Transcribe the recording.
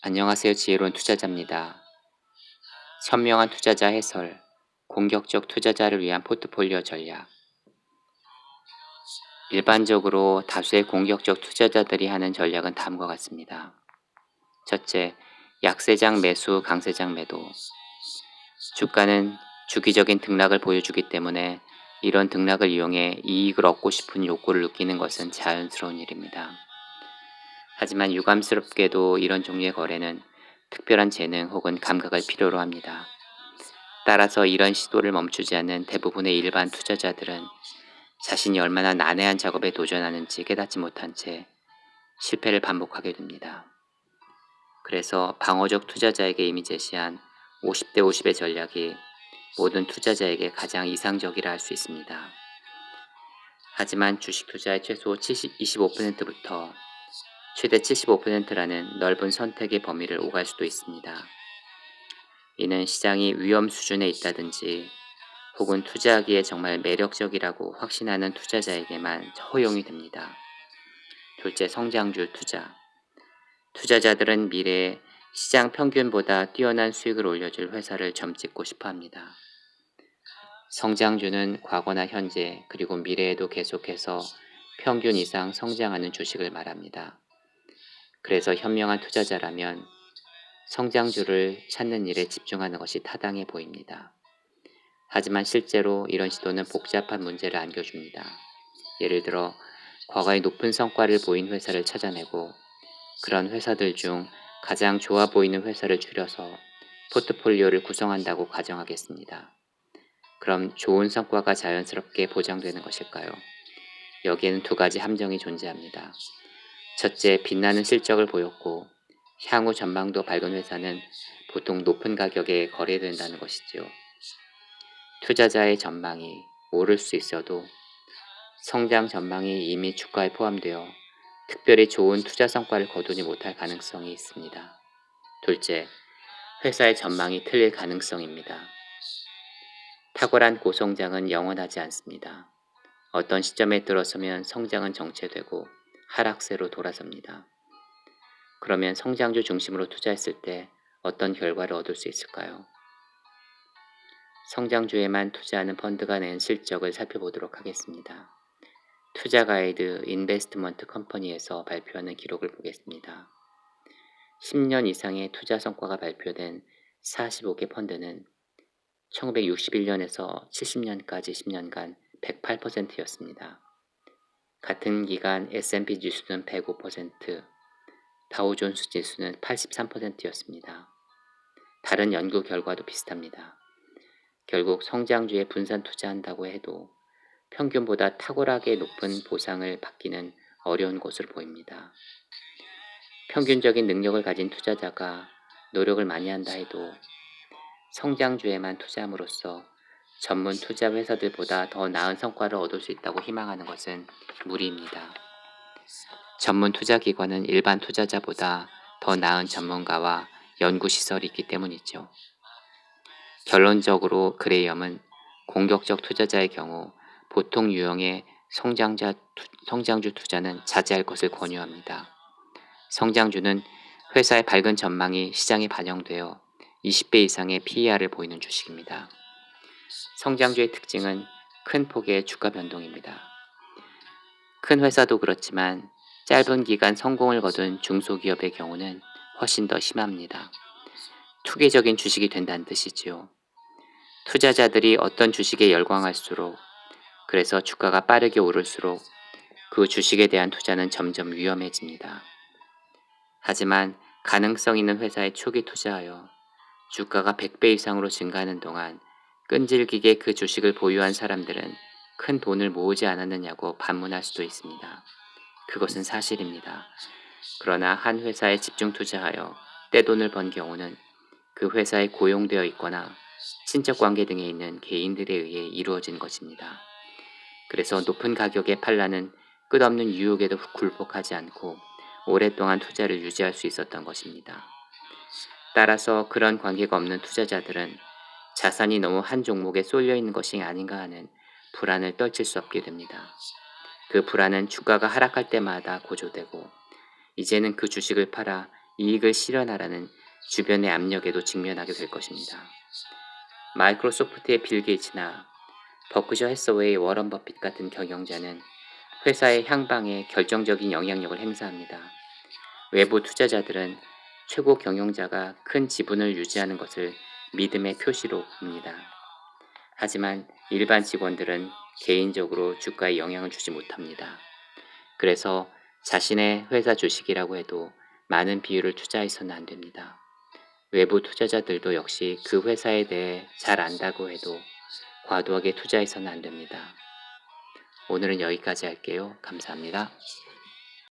안녕하세요. 지혜로운 투자자입니다. 현명한 투자자 해설, 공격적 투자자를 위한 포트폴리오 전략. 일반적으로 다수의 공격적 투자자들이 하는 전략은 다음과 같습니다. 첫째, 약세장 매수, 강세장 매도. 주가는 주기적인 등락을 보여주기 때문에 이런 등락을 이용해 이익을 얻고 싶은 욕구를 느끼는 것은 자연스러운 일입니다. 하지만 유감스럽게도 이런 종류의 거래는 특별한 재능 혹은 감각을 필요로 합니다. 따라서 이런 시도를 멈추지 않는 대부분의 일반 투자자들은 자신이 얼마나 난해한 작업에 도전하는지 깨닫지 못한 채 실패를 반복하게 됩니다. 그래서 방어적 투자자에게 이미 제시한 50대 50의 전략이 모든 투자자에게 가장 이상적이라 할 수 있습니다. 하지만 주식 투자의 최소 25%부터 최대 75%라는 넓은 선택의 범위를 오갈 수도 있습니다. 이는 시장이 위험 수준에 있다든지 혹은 투자하기에 정말 매력적이라고 확신하는 투자자에게만 허용이 됩니다. 둘째, 성장주 투자. 투자자들은 미래에 시장 평균보다 뛰어난 수익을 올려줄 회사를 점찍고 싶어 합니다. 성장주는 과거나 현재 그리고 미래에도 계속해서 평균 이상 성장하는 주식을 말합니다. 그래서 현명한 투자자라면 성장주를 찾는 일에 집중하는 것이 타당해 보입니다. 하지만 실제로 이런 시도는 복잡한 문제를 안겨줍니다. 예를 들어 과거에 높은 성과를 보인 회사를 찾아내고 그런 회사들 중 가장 좋아 보이는 회사를 추려서 포트폴리오를 구성한다고 가정하겠습니다. 그럼 좋은 성과가 자연스럽게 보장되는 것일까요? 여기에는 두 가지 함정이 존재합니다. 첫째, 빛나는 실적을 보였고 향후 전망도 밝은 회사는 보통 높은 가격에 거래된다는 것이지요. 투자자의 전망이 오를 수 있어도 성장 전망이 이미 주가에 포함되어 특별히 좋은 투자 성과를 거두지 못할 가능성이 있습니다. 둘째, 회사의 전망이 틀릴 가능성입니다. 탁월한 고성장은 영원하지 않습니다. 어떤 시점에 들어서면 성장은 정체되고 하락세로 돌아섭니다. 그러면 성장주 중심으로 투자했을 때 어떤 결과를 얻을 수 있을까요? 성장주에만 투자하는 펀드가 낸 실적을 살펴보도록 하겠습니다. 투자 가이드 인베스트먼트 컴퍼니에서 발표하는 기록을 보겠습니다. 10년 이상의 투자 성과가 발표된 45개 펀드는 1961년에서 70년까지 10년간 108%였습니다. 같은 기간 S&P 지수는 105%, 다우존스 지수는 83%였습니다. 다른 연구 결과도 비슷합니다. 결국 성장주에 분산 투자한다고 해도 평균보다 탁월하게 높은 보상을 받기는 어려운 것으로 보입니다. 평균적인 능력을 가진 투자자가 노력을 많이 한다 해도 성장주에만 투자함으로써 전문 투자 회사들보다 더 나은 성과를 얻을 수 있다고 희망하는 것은 무리입니다. 전문 투자 기관은 일반 투자자보다 더 나은 전문가와 연구시설이 있기 때문이죠. 결론적으로 그레이엄은 공격적 투자자의 경우 보통 유형의 성장주 투자는 자제할 것을 권유합니다. 성장주는 회사의 밝은 전망이 시장에 반영되어 20배 이상의 PER을 보이는 주식입니다. 성장주의 특징은 큰 폭의 주가 변동입니다. 큰 회사도 그렇지만 짧은 기간 성공을 거둔 중소기업의 경우는 훨씬 더 심합니다. 투기적인 주식이 된다는 뜻이지요. 투자자들이 어떤 주식에 열광할수록, 그래서 주가가 빠르게 오를수록 그 주식에 대한 투자는 점점 위험해집니다. 하지만 가능성 있는 회사에 초기 투자하여 주가가 100배 이상으로 증가하는 동안 끈질기게 그 주식을 보유한 사람들은 큰 돈을 모으지 않았느냐고 반문할 수도 있습니다. 그것은 사실입니다. 그러나 한 회사에 집중 투자하여 떼돈을 번 경우는 그 회사에 고용되어 있거나 친척 관계 등에 있는 개인들에 의해 이루어진 것입니다. 그래서 높은 가격에 팔라는 끝없는 유혹에도 굴복하지 않고 오랫동안 투자를 유지할 수 있었던 것입니다. 따라서 그런 관계가 없는 투자자들은 자산이 너무 한 종목에 쏠려 있는 것이 아닌가 하는 불안을 떨칠 수 없게 됩니다. 그 불안은 주가가 하락할 때마다 고조되고 이제는 그 주식을 팔아 이익을 실현하라는 주변의 압력에도 직면하게 될 것입니다. 마이크로소프트의 빌 게이츠나 버크셔 해서웨이 워런 버핏 같은 경영자는 회사의 향방에 결정적인 영향력을 행사합니다. 외부 투자자들은 최고 경영자가 큰 지분을 유지하는 것을 믿음의 표시로 봅니다. 하지만 일반 직원들은 개인적으로 주가에 영향을 주지 못합니다. 그래서 자신의 회사 주식이라고 해도 많은 비율을 투자해서는 안 됩니다. 외부 투자자들도 역시 그 회사에 대해 잘 안다고 해도 과도하게 투자해서는 안 됩니다. 오늘은 여기까지 할게요. 감사합니다.